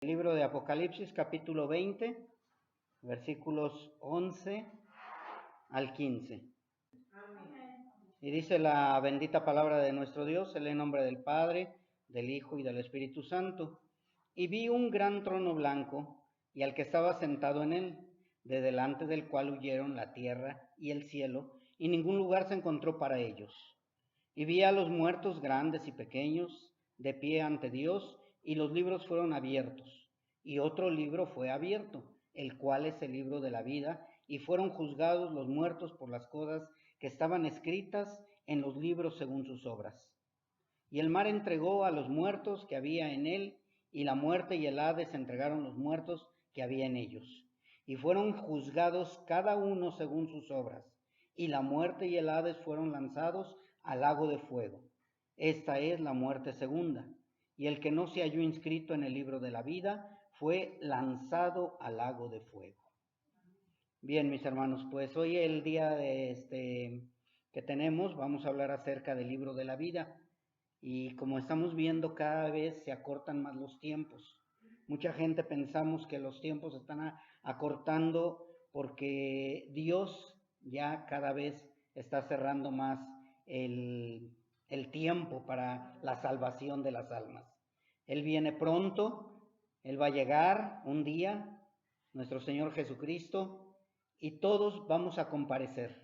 Libro de Apocalipsis, capítulo 20, versículos 11 al 15. Y dice la bendita palabra de nuestro Dios, en el nombre del Padre, del Hijo y del Espíritu Santo. Y vi un gran trono blanco, y al que estaba sentado en él, de delante del cual huyeron la tierra y el cielo, y ningún lugar se encontró para ellos. Y vi a los muertos grandes y pequeños, de pie ante Dios, y los libros fueron abiertos. Y otro libro fue abierto, el cual es el libro de la vida, y fueron juzgados los muertos por las cosas que estaban escritas en los libros según sus obras. Y el mar entregó a los muertos que había en él, y la muerte y el Hades entregaron los muertos que había en ellos. Y fueron juzgados cada uno según sus obras. Y la muerte y el Hades fueron lanzados al lago de fuego. Esta es la muerte segunda. Y el que no se halló inscrito en el libro de la vida fue lanzado al lago de fuego. Bien, mis hermanos, pues hoy el día que tenemos, vamos a hablar acerca del libro de la vida. Y como estamos viendo, cada vez se acortan más los tiempos. Mucha gente pensamos que los tiempos se están acortando porque Dios ya cada vez está cerrando más el tiempo para la salvación de las almas. Él viene pronto, Él va a llegar un día, nuestro Señor Jesucristo, y todos vamos a comparecer,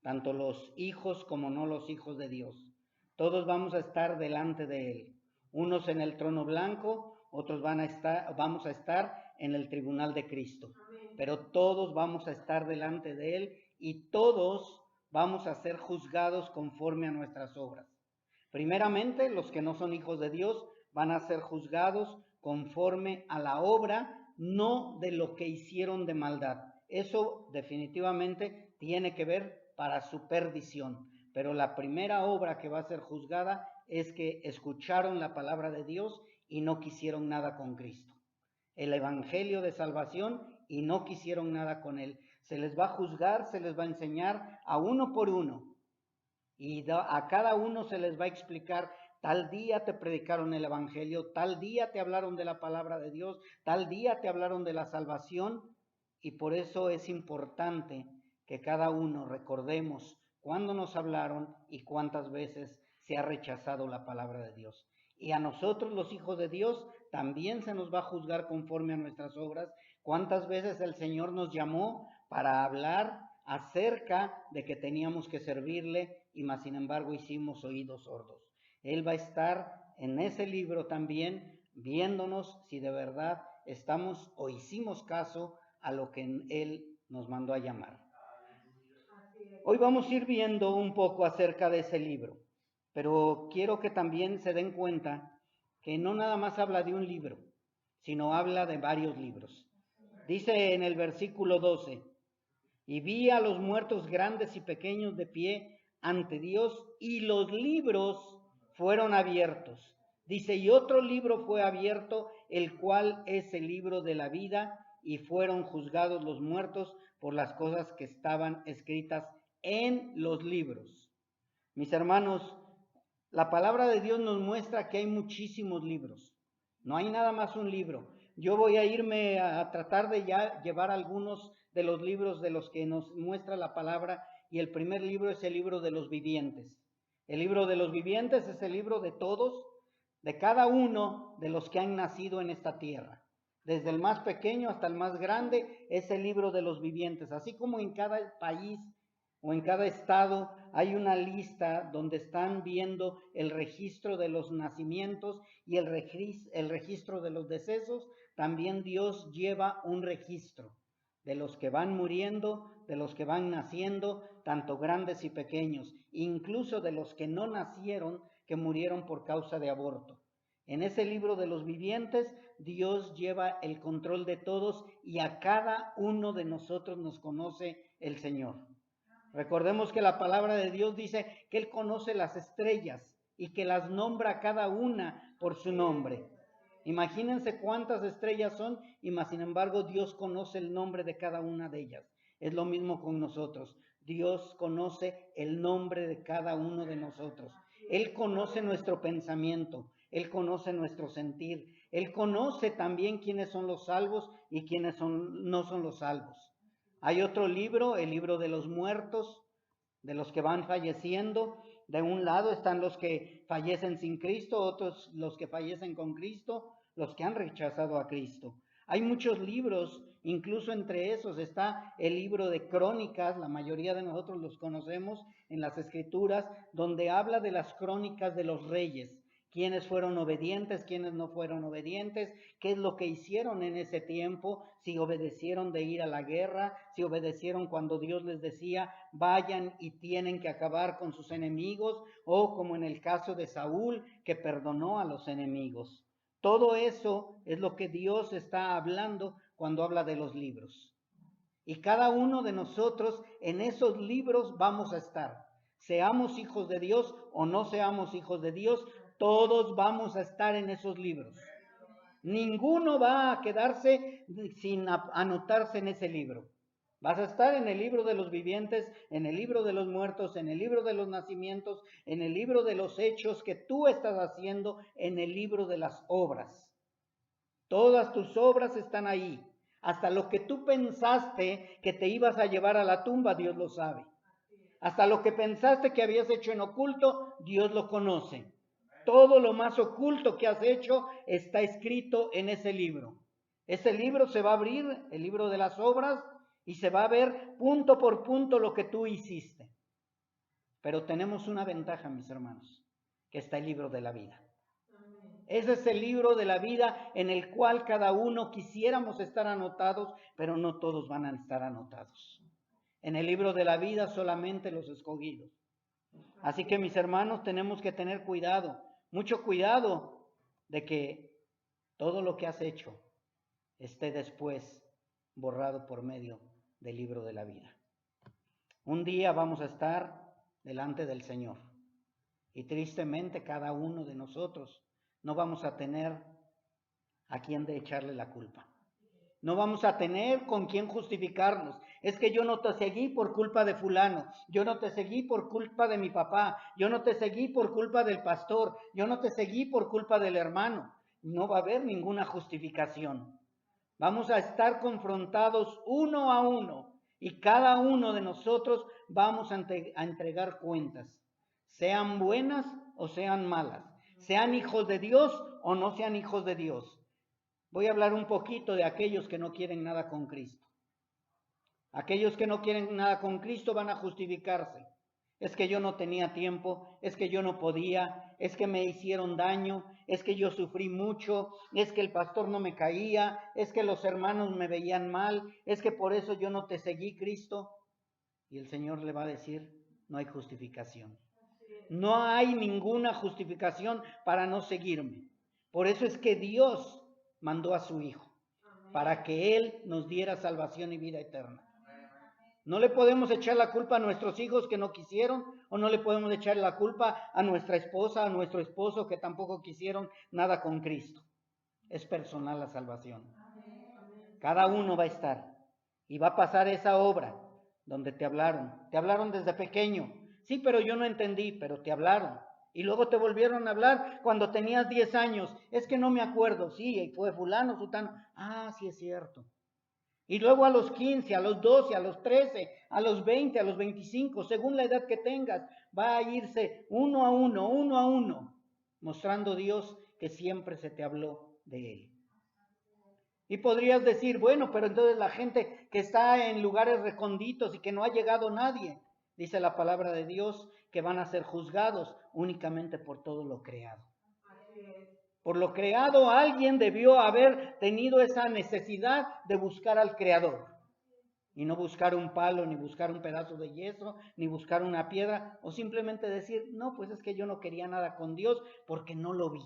tanto los hijos como no los hijos de Dios. Todos vamos a estar delante de Él, unos en el trono blanco, otros vamos a estar en el tribunal de Cristo. Pero todos vamos a estar delante de Él y todos vamos a ser juzgados conforme a nuestras obras. Primeramente, los que no son hijos de Dios van a ser juzgados conforme a la obra, no de lo que hicieron de maldad. Eso definitivamente tiene que ver para su perdición. Pero la primera obra que va a ser juzgada es que escucharon la palabra de Dios y no quisieron nada con Cristo. El evangelio de salvación y no quisieron nada con él. Se les va a juzgar, se les va a enseñar a uno por uno. Y a cada uno se les va a explicar, tal día te predicaron el evangelio, tal día te hablaron de la palabra de Dios, tal día te hablaron de la salvación. Y por eso es importante que cada uno recordemos cuándo nos hablaron y cuántas veces se ha rechazado la palabra de Dios. Y a nosotros los hijos de Dios también se nos va a juzgar conforme a nuestras obras. Cuántas veces el Señor nos llamó para hablar acerca de que teníamos que servirle y más sin embargo hicimos oídos sordos. Él va a estar en ese libro también viéndonos si de verdad estamos o hicimos caso a lo que Él nos mandó a llamar. Hoy vamos a ir viendo un poco acerca de ese libro, pero quiero que también se den cuenta que no nada más habla de un libro, sino habla de varios libros. Dice en el versículo 12, y vi a los muertos grandes y pequeños de pie ante Dios, y los libros fueron abiertos. Dice, y otro libro fue abierto, el cual es el libro de la vida, y fueron juzgados los muertos por las cosas que estaban escritas en los libros. Mis hermanos, la palabra de Dios nos muestra que hay muchísimos libros. No hay nada más un libro. Yo voy a irme a tratar de ya llevar algunos de los libros de los que nos muestra la palabra, y el primer libro es el libro de los vivientes. El libro de los vivientes es el libro de todos, de cada uno de los que han nacido en esta tierra. Desde el más pequeño hasta el más grande es el libro de los vivientes. Así como en cada país o en cada estado hay una lista donde están viendo el registro de los nacimientos y el registro de los decesos, también Dios lleva un registro de los que van muriendo, de los que van naciendo, tanto grandes y pequeños, incluso de los que no nacieron, que murieron por causa de aborto. En ese libro de los vivientes, Dios lleva el control de todos y a cada uno de nosotros nos conoce el Señor. Recordemos que la palabra de Dios dice que Él conoce las estrellas y que las nombra cada una por su nombre. Imagínense cuántas estrellas son y más sin embargo Dios conoce el nombre de cada una de ellas. Es lo mismo con nosotros. Dios conoce el nombre de cada uno de nosotros. Él conoce nuestro pensamiento, Él conoce nuestro sentir, Él conoce también quiénes son los salvos y quiénes no son los salvos. Hay otro libro, el libro de los muertos, de los que van falleciendo. De un lado están los que fallecen sin Cristo, otros los que fallecen con Cristo, los que han rechazado a Cristo. Hay muchos libros, incluso entre esos está el libro de Crónicas, la mayoría de nosotros los conocemos en las Escrituras, donde habla de las crónicas de los reyes, quiénes fueron obedientes, quiénes no fueron obedientes, qué es lo que hicieron en ese tiempo, si obedecieron de ir a la guerra, si obedecieron cuando Dios les decía, vayan y tienen que acabar con sus enemigos, o como en el caso de Saúl, que perdonó a los enemigos. Todo eso es lo que Dios está hablando cuando habla de los libros. Y cada uno de nosotros en esos libros vamos a estar. Seamos hijos de Dios o no seamos hijos de Dios, todos vamos a estar en esos libros. Ninguno va a quedarse sin anotarse en ese libro. Vas a estar en el libro de los vivientes, en el libro de los muertos, en el libro de los nacimientos, en el libro de los hechos que tú estás haciendo, en el libro de las obras. Todas tus obras están ahí. Hasta lo que tú pensaste que te ibas a llevar a la tumba, Dios lo sabe. Hasta lo que pensaste que habías hecho en oculto, Dios lo conoce. Todo lo más oculto que has hecho está escrito en ese libro. Ese libro se va a abrir, el libro de las obras, y se va a ver punto por punto lo que tú hiciste. Pero tenemos una ventaja, mis hermanos, que está el libro de la vida. Ese es el libro de la vida en el cual cada uno quisiéramos estar anotados, pero no todos van a estar anotados. En el libro de la vida solamente los escogidos. Así que, mis hermanos, tenemos que tener cuidado, mucho cuidado de que todo lo que has hecho esté después borrado por medio del libro de la vida. Un día vamos a estar delante del Señor y tristemente cada uno de nosotros no vamos a tener a quién de echarle la culpa. No vamos a tener con quién justificarnos. Es que yo no te seguí por culpa de fulano, yo no te seguí por culpa de mi papá, yo no te seguí por culpa del pastor, yo no te seguí por culpa del hermano. No va a haber ninguna justificación. Vamos a estar confrontados uno a uno y cada uno de nosotros vamos a entregar cuentas, sean buenas o sean malas, sean hijos de Dios o no sean hijos de Dios. Voy a hablar un poquito de aquellos que no quieren nada con Cristo. Aquellos que no quieren nada con Cristo van a justificarse. Es que yo no tenía tiempo, es que yo no podía, es que me hicieron daño, es que yo sufrí mucho, es que el pastor no me caía, es que los hermanos me veían mal, es que por eso yo no te seguí, Cristo. Y el Señor le va a decir, no hay justificación. No hay ninguna justificación para no seguirme. Por eso es que Dios mandó a su Hijo, para que Él nos diera salvación y vida eterna. No le podemos echar la culpa a nuestros hijos que no quisieron, o no le podemos echar la culpa a nuestra esposa, a nuestro esposo que tampoco quisieron nada con Cristo. Es personal la salvación. Cada uno va a estar y va a pasar esa obra donde te hablaron desde pequeño. Sí, pero yo no entendí, pero te hablaron. Y luego te volvieron a hablar cuando tenías 10 años. Es que no me acuerdo, sí, fue fulano, sutano. Ah, sí es cierto. Y luego a los 15, a los 12, a los 13, a los 20, a los 25, según la edad que tengas, va a irse uno a uno, mostrando Dios que siempre se te habló de Él. Y podrías decir, bueno, pero entonces la gente que está en lugares recónditos y que no ha llegado nadie, dice la palabra de Dios, que van a ser juzgados únicamente por todo lo creado. Por lo creado, alguien debió haber tenido esa necesidad de buscar al Creador. Y no buscar un palo, ni buscar un pedazo de yeso, ni buscar una piedra, o simplemente decir, no, pues es que yo no quería nada con Dios porque no lo vi.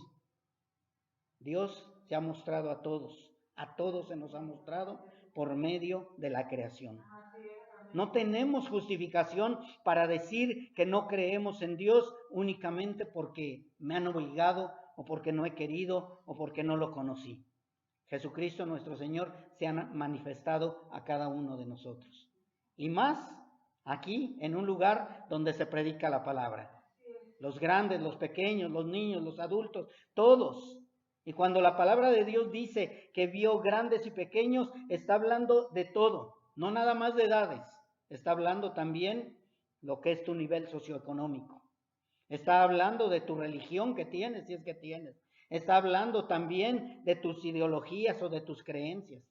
Dios se ha mostrado a todos se nos ha mostrado por medio de la creación. No tenemos justificación para decir que no creemos en Dios únicamente porque me han obligado, o porque no he querido, o porque no lo conocí. Jesucristo nuestro Señor se ha manifestado a cada uno de nosotros. Y más aquí, en un lugar donde se predica la palabra. Los grandes, los pequeños, los niños, los adultos, todos Y cuando la palabra de Dios dice que vio grandes y pequeños, está hablando de todo, no nada más de edades, está hablando también lo que es tu nivel socioeconómico. Está hablando de tu religión que tienes, si es que tienes. Está hablando también de tus ideologías o de tus creencias.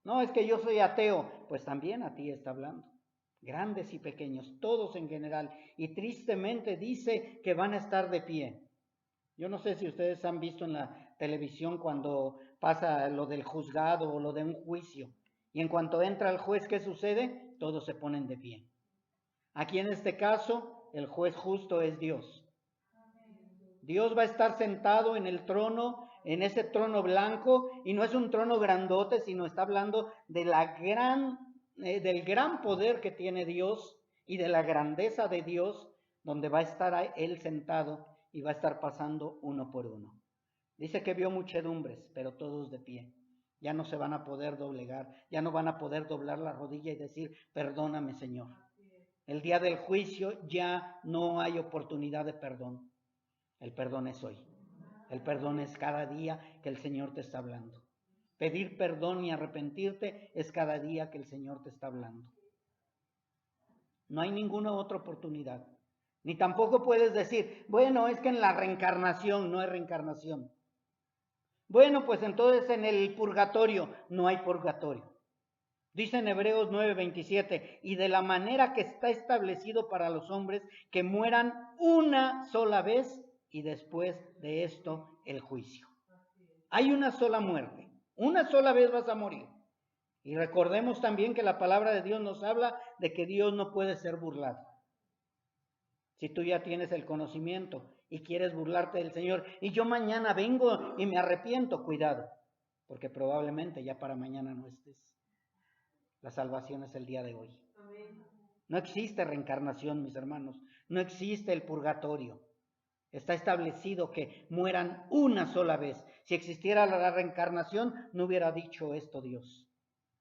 No, es que yo soy ateo, pues también a ti está hablando. Grandes y pequeños, todos en general. Y tristemente dice que van a estar de pie. Yo no sé si ustedes han visto en la televisión cuando pasa lo del juzgado o lo de un juicio. Y en cuanto entra el juez, ¿qué sucede? Todos se ponen de pie. Aquí en este caso, el juez justo es Dios. Dios va a estar sentado en el trono, en ese trono blanco, y no es un trono grandote, sino está hablando de del gran poder que tiene Dios y de la grandeza de Dios, donde va a estar Él sentado y va a estar pasando uno por uno. Dice que vio muchedumbres, pero todos de pie. Ya no se van a poder doblegar, ya no van a poder doblar la rodilla y decir, perdóname, Señor. El día del juicio ya no hay oportunidad de perdón. El perdón es hoy. El perdón es cada día que el Señor te está hablando. Pedir perdón y arrepentirte es cada día que el Señor te está hablando. No hay ninguna otra oportunidad. Ni tampoco puedes decir, bueno, es que en la reencarnación no hay reencarnación. Bueno, pues entonces en el purgatorio no hay purgatorio. Dice en Hebreos 9:27, y de la manera que está establecido para los hombres que mueran una sola vez y después de esto el juicio. Hay una sola muerte, una sola vez vas a morir. Y recordemos también que la palabra de Dios nos habla de que Dios no puede ser burlado. Si tú ya tienes el conocimiento y quieres burlarte del Señor, y yo mañana vengo y me arrepiento, cuidado, porque probablemente ya para mañana no estés. La salvación es el día de hoy. No existe reencarnación, mis hermanos. No existe el purgatorio. Está establecido que mueran una sola vez. Si existiera la reencarnación, no hubiera dicho esto Dios.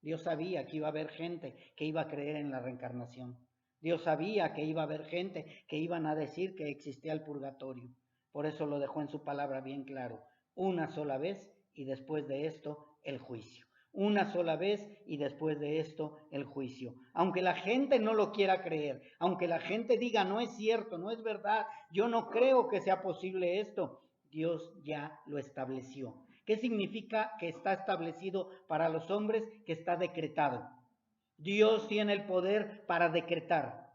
Dios sabía que iba a haber gente que iba a creer en la reencarnación. Dios sabía que iba a haber gente que iban a decir que existía el purgatorio. Por eso lo dejó en su palabra bien claro. Una sola vez y después de esto el juicio. Una sola vez y después de esto el juicio. Aunque la gente no lo quiera creer, aunque la gente diga no es cierto, no es verdad, yo no creo que sea posible esto, Dios ya lo estableció. ¿Qué significa que está establecido para los hombres? Que está decretado. Dios tiene el poder para decretar.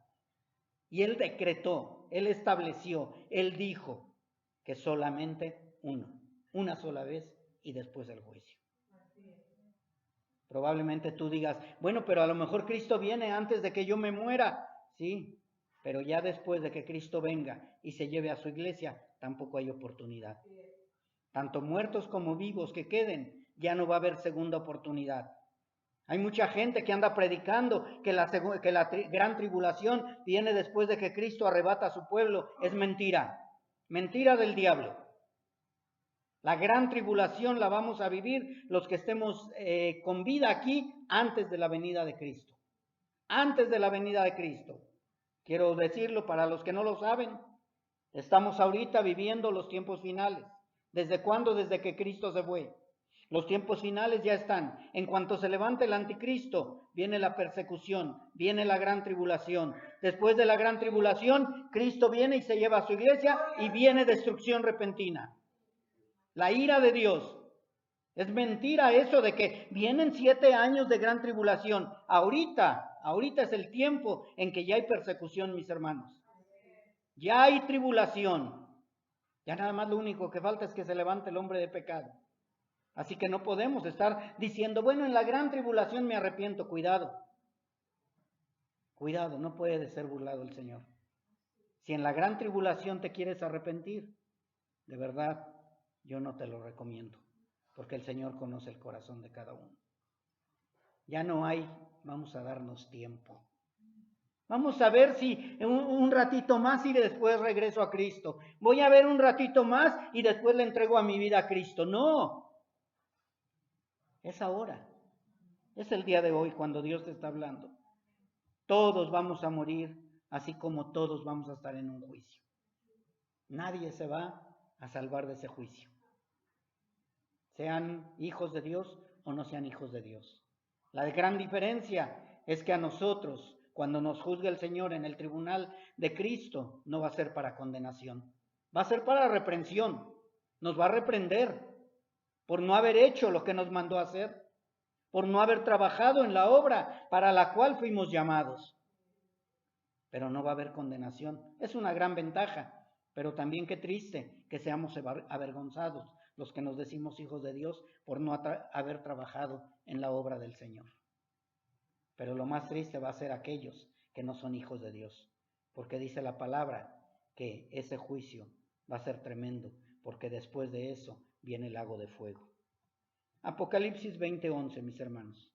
Y Él decretó, Él estableció, Él dijo que solamente una sola vez y después el juicio. Probablemente tú digas, bueno, pero a lo mejor Cristo viene antes de que yo me muera. Sí, pero ya después de que Cristo venga y se lleve a su iglesia, tampoco hay oportunidad. Tanto muertos como vivos que queden, ya no va a haber segunda oportunidad. Hay mucha gente que anda predicando que la gran tribulación viene después de que Cristo arrebata a su pueblo. Es mentira, mentira del diablo. La gran tribulación la vamos a vivir los que estemos con vida aquí antes de la venida de Cristo. Antes de la venida de Cristo. Quiero decirlo para los que no lo saben. Estamos ahorita viviendo los tiempos finales. ¿Desde cuándo? Desde que Cristo se fue. Los tiempos finales ya están. En cuanto se levante el anticristo, viene la persecución, viene la gran tribulación. Después de la gran tribulación, Cristo viene y se lleva a su iglesia y viene destrucción repentina. La ira de Dios. Es mentira eso de que vienen 7 años de gran tribulación. Ahorita es el tiempo en que ya hay persecución, mis hermanos. Ya hay tribulación. Ya nada más lo único que falta es que se levante el hombre de pecado. Así que no podemos estar diciendo, bueno, en la gran tribulación me arrepiento. Cuidado. Cuidado, no puede ser burlado el Señor. Si en la gran tribulación te quieres arrepentir, de verdad, yo no te lo recomiendo. Porque el Señor conoce el corazón de cada uno. Ya no hay, vamos a darnos tiempo. Vamos a ver si un ratito más y después regreso a Cristo. Voy a ver un ratito más y después le entrego a mi vida a Cristo. No. Es ahora. Es el día de hoy cuando Dios te está hablando. Todos vamos a morir, así como todos vamos a estar en un juicio. Nadie se va a salvar de ese juicio. sean hijos de Dios o no sean hijos de Dios. La gran diferencia es que a nosotros, cuando nos juzgue el Señor en el tribunal de Cristo, no va a ser para condenación, va a ser para reprensión. Nos va a reprender por no haber hecho lo que nos mandó a hacer, por no haber trabajado en la obra para la cual fuimos llamados. Pero no va a haber condenación. Es una gran ventaja, pero también qué triste que seamos avergonzados los que nos decimos hijos de Dios por no haber trabajado en la obra del Señor. Pero lo más triste va a ser aquellos que no son hijos de Dios, porque dice la palabra que ese juicio va a ser tremendo, porque después de eso viene el lago de fuego. Apocalipsis 20:11, mis hermanos.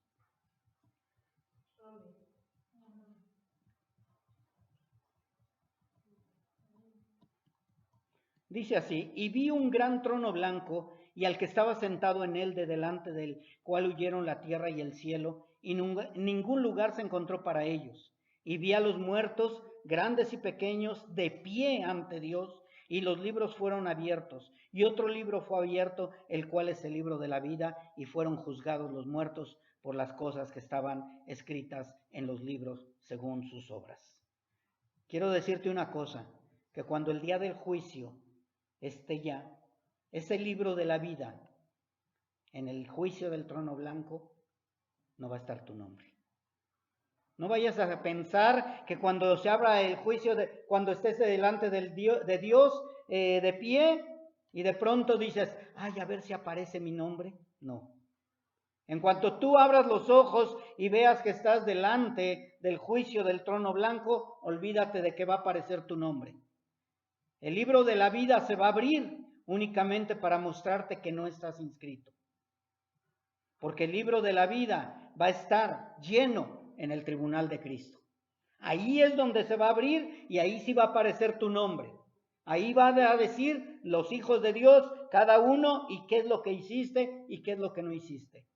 Dice así: y vi un gran trono blanco y al que estaba sentado en él, de delante del cual huyeron la tierra y el cielo, y ningún lugar se encontró para ellos. Y vi a los muertos, grandes y pequeños, de pie ante Dios, y los libros fueron abiertos. Y otro libro fue abierto, el cual es el libro de la vida, y fueron juzgados los muertos por las cosas que estaban escritas en los libros según sus obras. Quiero decirte una cosa, que cuando el día del juicio esté ya, ese libro de la vida, en el juicio del trono blanco, no va a estar tu nombre. No vayas a pensar que cuando se abra el juicio, cuando estés delante de Dios de pie, y de pronto dices, ay, a ver si aparece mi nombre. No. En cuanto tú abras los ojos y veas que estás delante del juicio del trono blanco, olvídate de que va a aparecer tu nombre. El libro de la vida se va a abrir únicamente para mostrarte que no estás inscrito. Porque el libro de la vida va a estar lleno en el tribunal de Cristo. Ahí es donde se va a abrir y ahí sí va a aparecer tu nombre. Ahí va a decir los hijos de Dios, cada uno, y qué es lo que hiciste y qué es lo que no hiciste.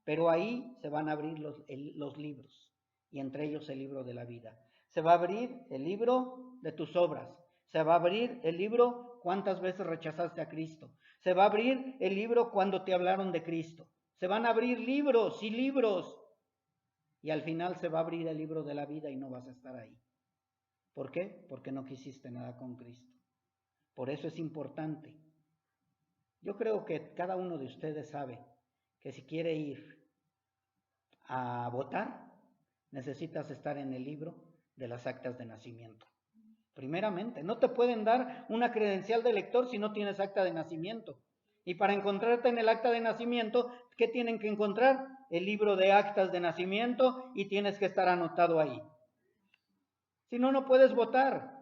Pero ahí se van a abrir los libros, y entre ellos el libro de la vida. Se va a abrir el libro de tus obras. Se va a abrir el libro cuántas veces rechazaste a Cristo. Se va a abrir el libro cuando te hablaron de Cristo. Se van a abrir libros y libros. Y al final se va a abrir el libro de la vida y no vas a estar ahí. ¿Por qué? Porque no quisiste nada con Cristo. Por eso es importante. Yo creo que cada uno de ustedes sabe que si quiere ir a votar, necesitas estar en el libro de las actas de nacimiento. Primeramente, no te pueden dar una credencial de elector si no tienes acta de nacimiento. Y para encontrarte en el acta de nacimiento, ¿qué tienen que encontrar? El libro de actas de nacimiento, y tienes que estar anotado ahí. Si no, no puedes votar.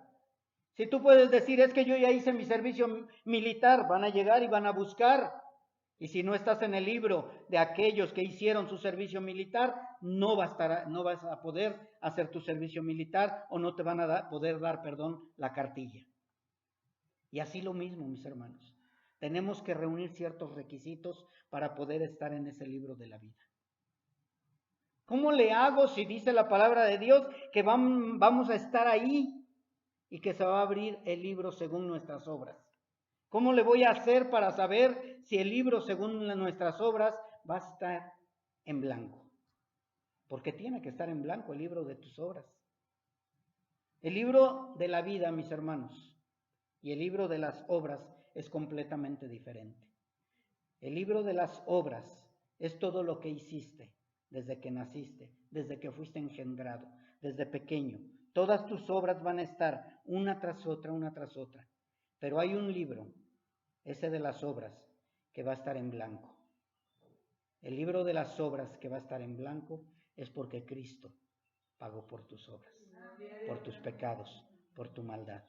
Si tú puedes decir, es que yo ya hice mi servicio militar, van a llegar y van a buscar. Y si no estás en el libro de aquellos que hicieron su servicio militar, no vas a poder hacer tu servicio militar, o no te van a poder dar, la cartilla. Y así lo mismo, mis hermanos. Tenemos que reunir ciertos requisitos para poder estar en ese libro de la vida. ¿Cómo le hago si dice la palabra de Dios que vamos a estar ahí y que se va a abrir el libro según nuestras obras? ¿Cómo le voy a hacer para saber si el libro según nuestras obras va a estar en blanco? Porque tiene que estar en blanco el libro de tus obras. El libro de la vida, mis hermanos, y el libro de las obras es completamente diferente. El libro de las obras es todo lo que hiciste desde que naciste, desde que fuiste engendrado, desde pequeño. Todas tus obras van a estar una tras otra, una tras otra. Pero hay un libro, ese de las obras, que va a estar en blanco. El libro de las obras que va a estar en blanco es porque Cristo pagó por tus obras, por tus pecados, por tu maldad.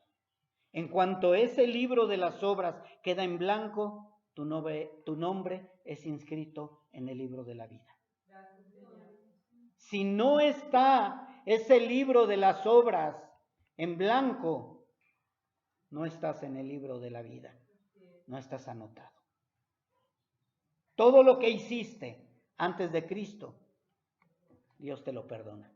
En cuanto ese libro de las obras queda en blanco, tu nombre es inscrito en el libro de la vida. Si no está ese libro de las obras en blanco, no estás en el libro de la vida, no estás anotado. Todo lo que hiciste antes de Cristo, Dios te lo perdona,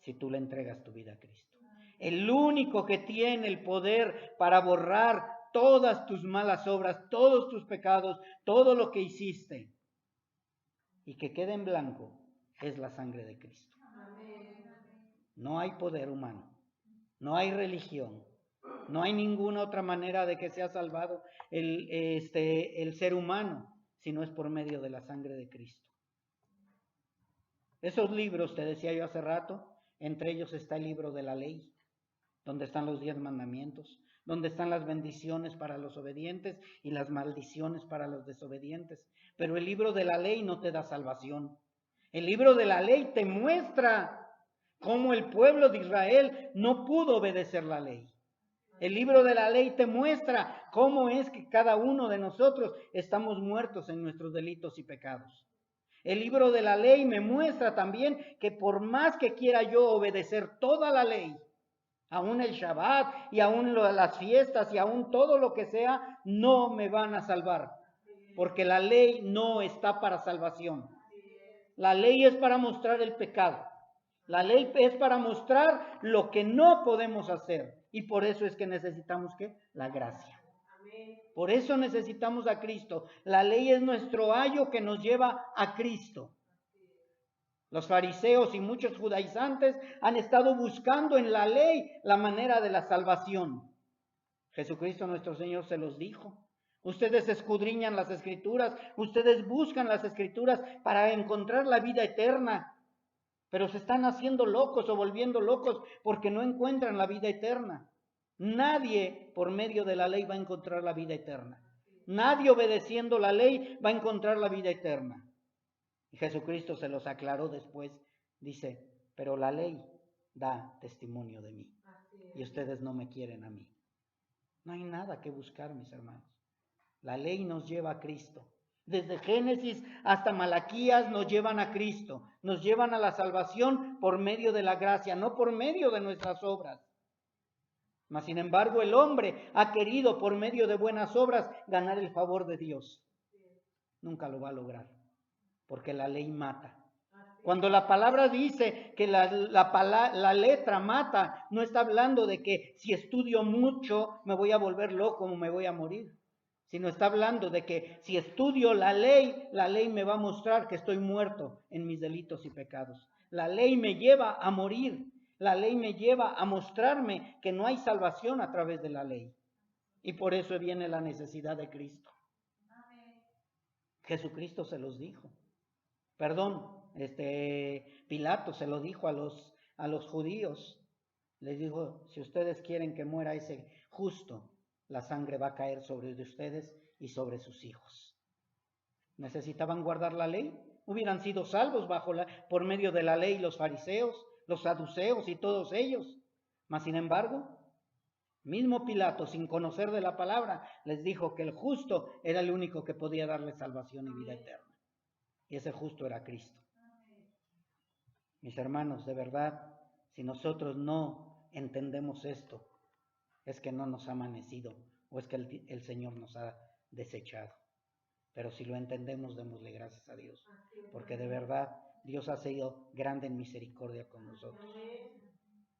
si tú le entregas tu vida a Cristo. El único que tiene el poder para borrar todas tus malas obras, todos tus pecados, todo lo que hiciste. Y que quede en blanco es la sangre de Cristo. No hay poder humano, no hay religión, no hay ninguna otra manera de que sea salvado el ser humano, si no es por medio de la sangre de Cristo. Esos libros, te decía yo hace rato, entre ellos está el libro de la ley, donde están los 10 mandamientos, donde están las bendiciones para los obedientes y las maldiciones para los desobedientes. Pero el libro de la ley no te da salvación. El libro de la ley te muestra cómo el pueblo de Israel no pudo obedecer la ley. El libro de la ley te muestra cómo es que cada uno de nosotros estamos muertos en nuestros delitos y pecados. El libro de la ley me muestra también que por más que quiera yo obedecer toda la ley, aún el Shabbat y aún las fiestas y aún todo lo que sea, no me van a salvar. Porque la ley no está para salvación. La ley es para mostrar el pecado. La ley es para mostrar lo que no podemos hacer. Y por eso es que necesitamos ¿qué? La gracia. Por eso necesitamos a Cristo. La ley es nuestro ayo que nos lleva a Cristo. Los fariseos y muchos judaizantes han estado buscando en la ley la manera de la salvación. Jesucristo nuestro Señor se los dijo. Ustedes escudriñan las Escrituras, ustedes buscan las Escrituras para encontrar la vida eterna, pero se están haciendo locos o volviendo locos porque no encuentran la vida eterna. Nadie por medio de la ley va a encontrar la vida eterna. Nadie obedeciendo la ley va a encontrar la vida eterna. Y Jesucristo se los aclaró después. Dice, pero la ley da testimonio de mí. Y ustedes no me quieren a mí. No hay nada que buscar, mis hermanos. La ley nos lleva a Cristo. Desde Génesis hasta Malaquías nos llevan a Cristo. Nos llevan a la salvación por medio de la gracia, no por medio de nuestras obras. Mas, sin embargo, el hombre ha querido por medio de buenas obras ganar el favor de Dios. Nunca lo va a lograr, porque la ley mata. Cuando la palabra dice que la letra mata, no está hablando de que si estudio mucho me voy a volver loco o me voy a morir, sino está hablando de que si estudio la ley me va a mostrar que estoy muerto en mis delitos y pecados. La ley me lleva a morir. La ley me lleva a mostrarme que no hay salvación a través de la ley. Y por eso viene la necesidad de Cristo. Jesucristo se los dijo. Pilato se lo dijo a los judíos. Les dijo, si ustedes quieren que muera ese justo, la sangre va a caer sobre ustedes y sobre sus hijos. ¿Necesitaban guardar la ley? Hubieran sido salvos por medio de la ley los fariseos, los saduceos y todos ellos. Mas sin embargo, mismo Pilato, sin conocer de la palabra, les dijo que el justo era el único que podía darle salvación y vida eterna. Y ese justo era Cristo. Mis hermanos, de verdad, si nosotros no entendemos esto, es que no nos ha amanecido o es que el Señor nos ha desechado. Pero si lo entendemos, démosle gracias a Dios, porque de verdad Dios ha sido grande en misericordia con nosotros.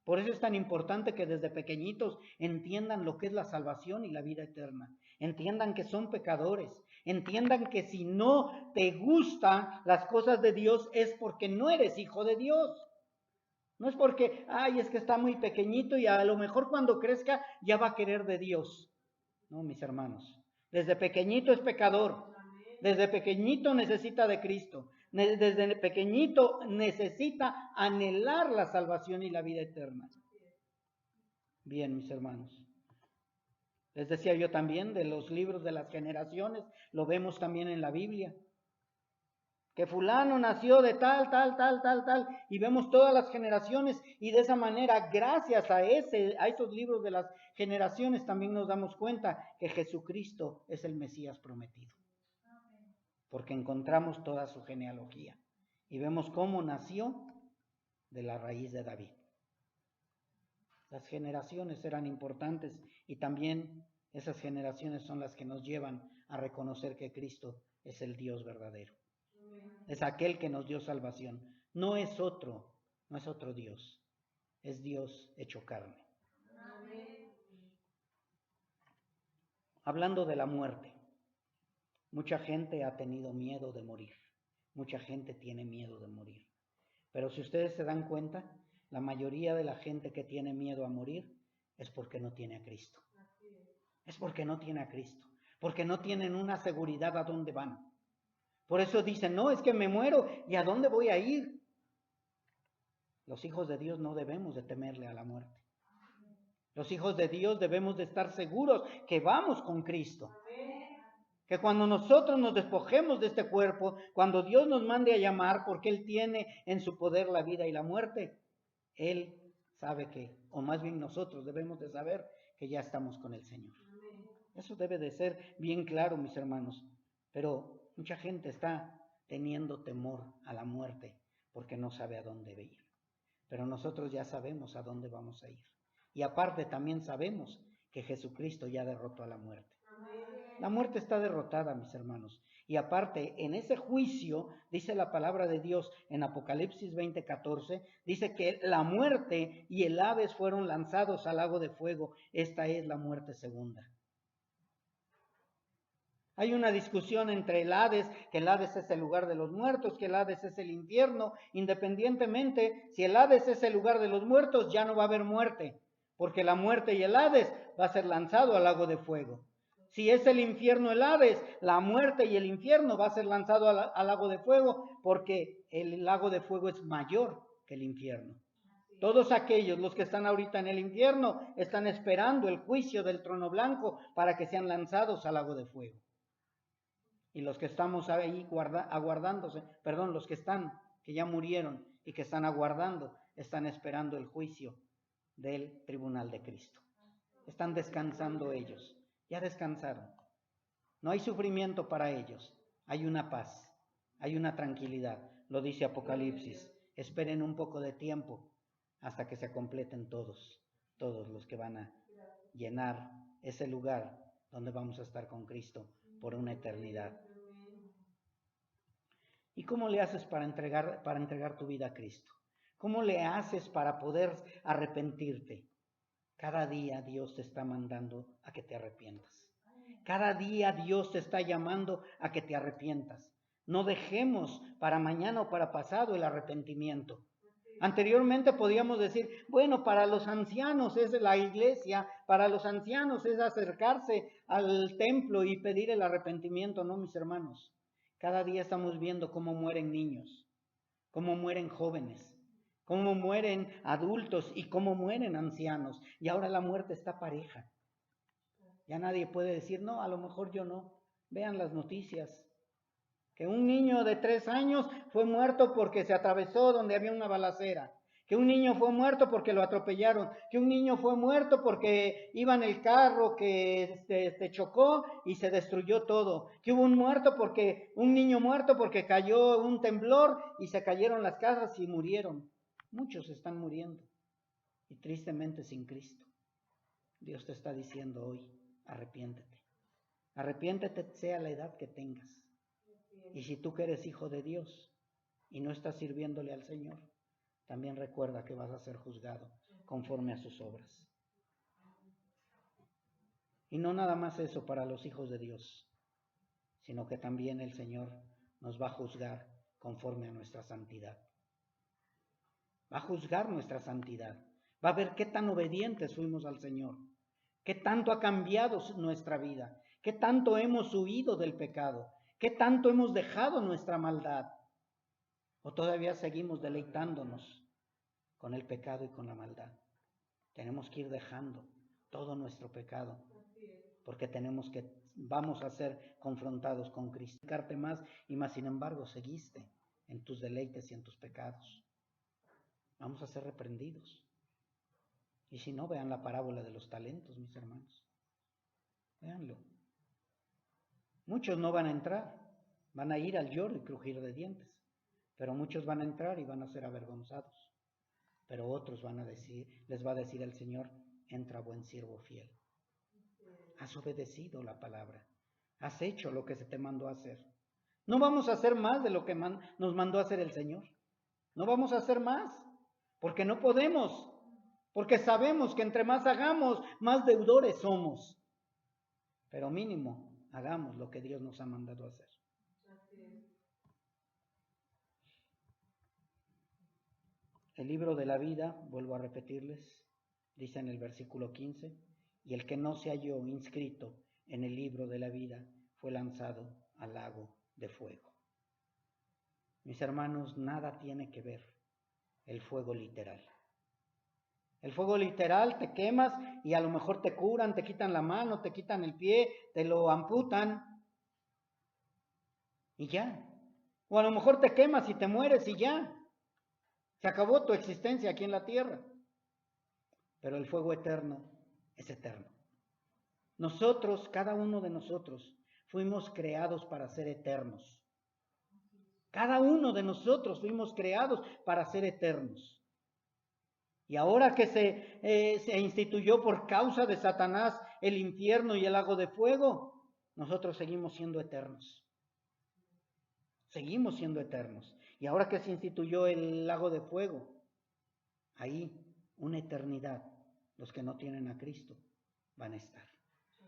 Por eso es tan importante que desde pequeñitos entiendan lo que es la salvación y la vida eterna. Entiendan que son pecadores. Entiendan que si no te gustan las cosas de Dios es porque no eres hijo de Dios. No es porque, es que está muy pequeñito y a lo mejor cuando crezca ya va a querer de Dios. No, mis hermanos. Desde pequeñito es pecador. Desde pequeñito necesita de Cristo. Desde pequeñito necesita anhelar la salvación y la vida eterna. Bien, mis hermanos. Les decía yo también de los libros de las generaciones, lo vemos también en la Biblia. Que fulano nació de tal, y vemos todas las generaciones, y de esa manera, gracias a esos libros de las generaciones, también nos damos cuenta que Jesucristo es el Mesías prometido. Porque encontramos toda su genealogía, y vemos cómo nació de la raíz de David. Las generaciones eran importantes, y también esas generaciones son las que nos llevan a reconocer que Cristo es el Dios verdadero. Es aquel que nos dio salvación. No es otro Dios. Es Dios hecho carne. hablando de la muerte. Mucha gente ha tenido miedo de morir. Mucha gente tiene miedo de morir. Pero si ustedes se dan cuenta, la mayoría de la gente que tiene miedo a morir es porque no tiene a Cristo. Es porque no tiene a Cristo. Porque no tienen una seguridad a dónde van. Por eso dicen, no, es que me muero, ¿y a dónde voy a ir? Los hijos de Dios no debemos de temerle a la muerte. Los hijos de Dios debemos de estar seguros que vamos con Cristo. Que cuando nosotros nos despojemos de este cuerpo, cuando Dios nos mande a llamar, porque Él tiene en su poder la vida y la muerte, Él sabe que, o más bien nosotros debemos de saber que ya estamos con el Señor. Eso debe de ser bien claro, mis hermanos. Pero mucha gente está teniendo temor a la muerte porque no sabe a dónde ir. Pero nosotros ya sabemos a dónde vamos a ir. Y aparte también sabemos que Jesucristo ya derrotó a la muerte. La muerte está derrotada, mis hermanos. Y aparte, en ese juicio, dice la palabra de Dios en Apocalipsis 20:14, dice que la muerte y el Hades fueron lanzados al lago de fuego. Esta es la muerte segunda. Hay una discusión entre el Hades, que el Hades es el lugar de los muertos, que el Hades es el infierno. Independientemente, si el Hades es el lugar de los muertos, ya no va a haber muerte, porque la muerte y el Hades va a ser lanzado al lago de fuego. Si es el infierno el Hades, la muerte y el infierno va a ser lanzado al lago de fuego, porque el lago de fuego es mayor que el infierno. Todos aquellos, los que están ahorita en el infierno, están esperando el juicio del trono blanco para que sean lanzados al lago de fuego. Y los que estamos ahí aguardándose, los que están, que ya murieron y que están aguardando, están esperando el juicio del tribunal de Cristo. Están descansando ellos, ya descansaron. No hay sufrimiento para ellos, hay una paz, hay una tranquilidad. Lo dice Apocalipsis, esperen un poco de tiempo hasta que se completen todos los que van a llenar ese lugar donde vamos a estar con Cristo por una eternidad. ¿Y cómo le haces para entregar tu vida a Cristo? ¿Cómo le haces para poder arrepentirte? Cada día Dios te está mandando a que te arrepientas. Cada día Dios te está llamando a que te arrepientas. No dejemos para mañana o para pasado el arrepentimiento. Anteriormente podíamos decir, bueno, para los ancianos es la iglesia, para los ancianos es acercarse al templo y pedir el arrepentimiento. No, mis hermanos, cada día estamos viendo cómo mueren niños, cómo mueren jóvenes, cómo mueren adultos y cómo mueren ancianos. Y ahora la muerte está pareja. Ya nadie puede decir, no, a lo mejor yo no. Vean las noticias. Que un niño de 3 años fue muerto porque se atravesó donde había una balacera. Que un niño fue muerto porque lo atropellaron. Que un niño fue muerto porque iba en el carro que chocó y se destruyó todo. Que hubo un niño muerto porque cayó un temblor y se cayeron las casas y murieron. Muchos están muriendo. Y tristemente sin Cristo. Dios te está diciendo hoy, arrepiéntete. Arrepiéntete sea la edad que tengas. Y si tú que eres hijo de Dios y no estás sirviéndole al Señor, también recuerda que vas a ser juzgado conforme a sus obras. Y no nada más eso para los hijos de Dios, sino que también el Señor nos va a juzgar conforme a nuestra santidad. Va a juzgar nuestra santidad. Va a ver qué tan obedientes fuimos al Señor, qué tanto ha cambiado nuestra vida, qué tanto hemos huido del pecado, qué tanto hemos dejado nuestra maldad, o todavía seguimos deleitándonos con el pecado y con la maldad. Tenemos que ir dejando todo nuestro pecado, porque vamos a ser confrontados con Cristo. Más y más, sin embargo, seguiste en tus deleites y en tus pecados. Vamos a ser reprendidos. Y si no, vean la parábola de los talentos, mis hermanos. Véanlo. Muchos no van a entrar, van a ir al lloro y crujir de dientes, pero muchos van a entrar y van a ser avergonzados. Pero otros les va a decir el Señor, entra buen siervo fiel. Has obedecido la palabra, has hecho lo que se te mandó a hacer. No vamos a hacer más de lo que nos mandó a hacer el Señor. No vamos a hacer más, porque no podemos, porque sabemos que entre más hagamos, más deudores somos. pero mínimo hagamos lo que Dios nos ha mandado hacer. El libro de la vida, vuelvo a repetirles, dice en el versículo 15, y el que no se halló inscrito en el libro de la vida fue lanzado al lago de fuego. Mis hermanos, nada tiene que ver el fuego literal. El fuego literal te quemas y a lo mejor te curan, te quitan la mano, te quitan el pie, te lo amputan y ya. O a lo mejor te quemas y te mueres y ya. Se acabó tu existencia aquí en la tierra. Pero el fuego eterno es eterno. Nosotros, cada uno de nosotros, fuimos creados para ser eternos. Cada uno de nosotros fuimos creados para ser eternos. Y ahora que se instituyó por causa de Satanás el infierno y el lago de fuego, nosotros seguimos siendo eternos. Seguimos siendo eternos. Y ahora que se instituyó el lago de fuego, ahí una eternidad, los que no tienen a Cristo van a estar.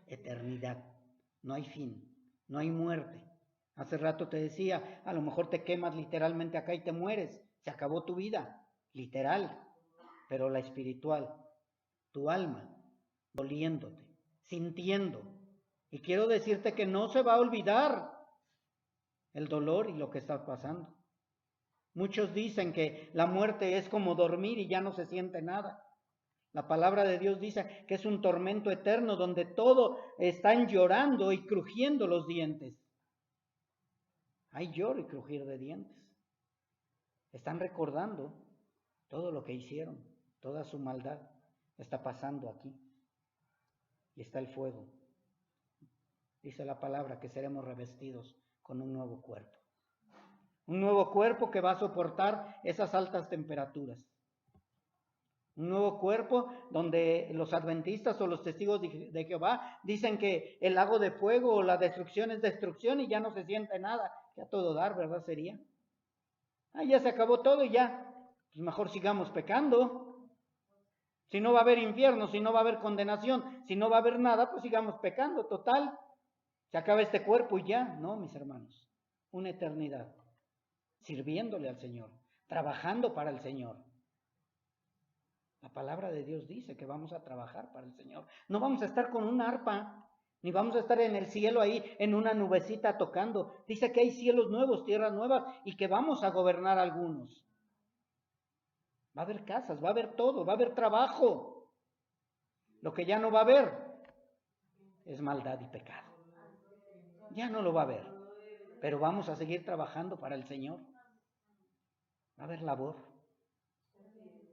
Eternidad. No hay fin, no hay muerte. Hace rato te decía, a lo mejor te quemas literalmente acá y te mueres. Se acabó tu vida, literal. Pero la espiritual, tu alma, doliéndote, sintiendo. Y quiero decirte que no se va a olvidar el dolor y lo que está pasando. Muchos dicen que la muerte es como dormir y ya no se siente nada. La palabra de Dios dice que es un tormento eterno donde todo están llorando y crujiendo los dientes. Hay lloro y crujir de dientes. Están recordando todo lo que hicieron, toda su maldad está pasando aquí. Y está el fuego. Dice la palabra que seremos revestidos con un nuevo cuerpo. Un nuevo cuerpo que va a soportar esas altas temperaturas. Un nuevo cuerpo donde los adventistas o los testigos de Jehová dicen que el lago de fuego o la destrucción es destrucción y ya no se siente nada. Ya todo dar, ¿verdad? Sería. Ya se acabó todo y ya. Pues mejor sigamos pecando. Si no va a haber infierno, si no va a haber condenación, si no va a haber nada, pues sigamos pecando. Total, se acaba este cuerpo y ya. No, mis hermanos. Una eternidad. Sirviéndole al Señor. Trabajando para el Señor. La palabra de Dios dice que vamos a trabajar para el Señor. No vamos a estar con una arpa, ni vamos a estar en el cielo ahí en una nubecita tocando. Dice que hay cielos nuevos, tierras nuevas y que vamos a gobernar algunos. Va a haber casas, va a haber todo, va a haber trabajo. Lo que ya no va a haber es maldad y pecado. Ya no lo va a haber, pero vamos a seguir trabajando para el Señor. Va a haber labor.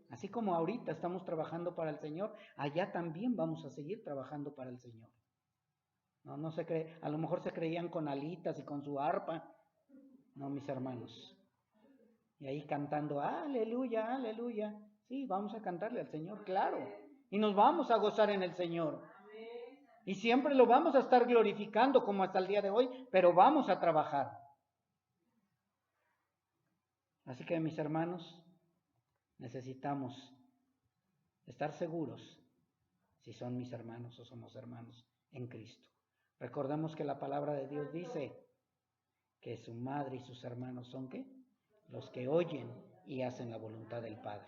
Así como ahorita estamos trabajando para el Señor, allá también vamos a seguir trabajando para el Señor. No se cree, a lo mejor se creían con alitas y con su arpa. No, mis hermanos. Y ahí cantando, aleluya, aleluya. Sí, vamos a cantarle al Señor, claro. Y nos vamos a gozar en el Señor. Y siempre lo vamos a estar glorificando como hasta el día de hoy, pero vamos a trabajar. Así que, mis hermanos, necesitamos estar seguros si son mis hermanos o somos hermanos en Cristo. Recordemos que la palabra de Dios dice que su madre y sus hermanos son ¿qué? Los que oyen y hacen la voluntad del Padre.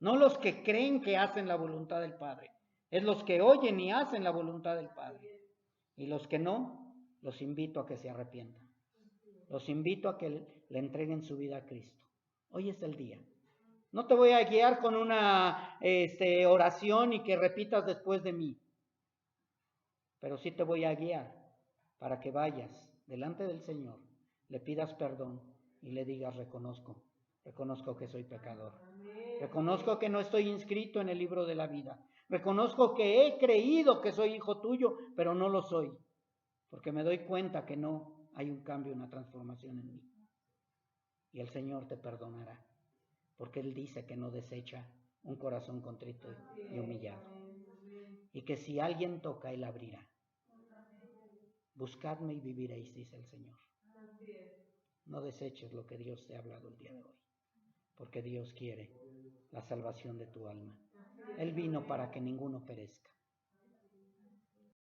No los que creen que hacen la voluntad del Padre. Es los que oyen y hacen la voluntad del Padre. Y los que no, los invito a que se arrepientan. Los invito a que le entreguen su vida a Cristo. Hoy es el día. No te voy a guiar con una oración y que repitas después de mí. Pero sí te voy a guiar para que vayas delante del Señor, le pidas perdón y le digas reconozco que soy pecador. Reconozco que no estoy inscrito en el libro de la vida. Reconozco que he creído que soy hijo tuyo, pero no lo soy, porque me doy cuenta que no hay un cambio, una transformación en mí. Y el Señor te perdonará, porque Él dice que no desecha un corazón contrito y humillado. Y que si alguien toca, Él abrirá. Buscadme y viviréis, dice el Señor. No deseches lo que Dios te ha hablado el día de hoy, porque Dios quiere la salvación de tu alma. Él vino para que ninguno perezca,